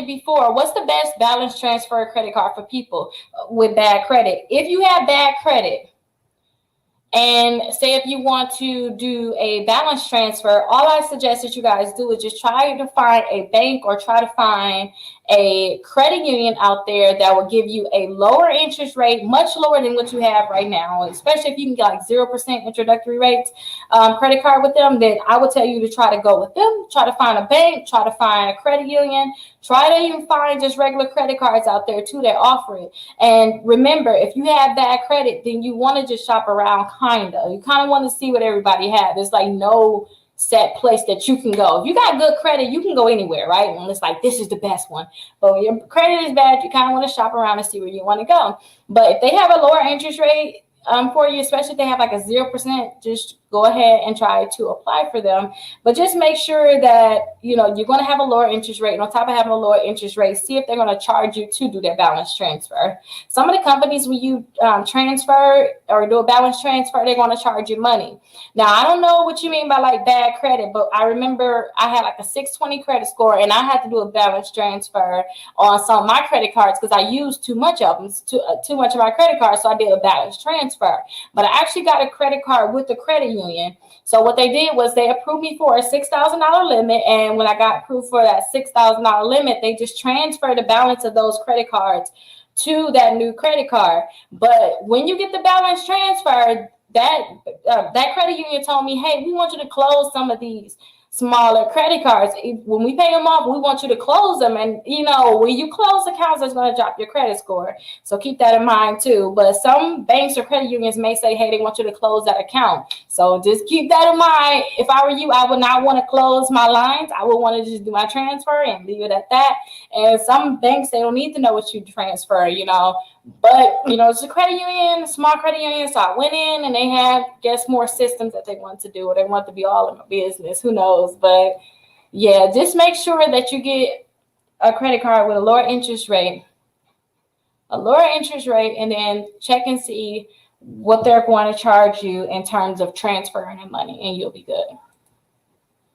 before, what's the best balance transfer credit card for people with bad credit? If you have bad credit, and say if you want to do a balance transfer, all I suggest that you guys do is just try to find a bank or try to find a credit union out there that will give you a lower interest rate, much lower than what you have right now, especially if you can get like 0% introductory rates credit card with them. Then I would tell you to try to go with them. Try to find a bank, try to find a credit union, try to even find just regular credit cards out there too that offer it. And remember, if you have bad credit, then you want to just shop around. You kind of want to see what everybody has. There's like no set place that you can go. If you got good credit, you can go anywhere, right? And it's like, this is the best one. But when your credit is bad, you kind of want to shop around and see where you want to go. But if they have a lower interest rate for you, especially if they have like a 0%, just go ahead and try to apply for them. But just make sure that, you know, you're going to have a lower interest rate. And on top of having a lower interest rate, see if they're going to charge you to do that balance transfer. Some of the companies, when you transfer or do a balance transfer, they're going to charge you money. Now, I don't know what you mean by like bad credit, but I remember I had like a 620 credit score and I had to do a balance transfer on some of my credit cards because I used too much of them, too much of my credit cards. So I did a balance transfer. But I actually got a credit card with the credit union. So what they did was they approved me for a $6,000 limit. And when I got approved for that $6,000 limit, they just transferred the balance of those credit cards to that new credit card. But when you get the balance transferred, that credit union told me, hey, we want you to close some of these smaller credit cards. When we pay them off, we want you to close them. And, you know, when you close accounts, that's going to drop your credit score. So keep that in mind, too. But some banks or credit unions may say, hey, they want you to close that account. So just keep that in mind. If I were you, I would not want to close my lines. I would want to just do my transfer and leave it at that. And some banks, they don't need to know what you transfer, you know. But, you know, it's a credit union, small credit union. So I went in and they had, guess, more systems that they want to do, or they want to be all in my business. Who knows? But yeah, just make sure that you get a credit card with a lower interest rate, and then check and see what they're going to charge you in terms of transferring the money, and you'll be good.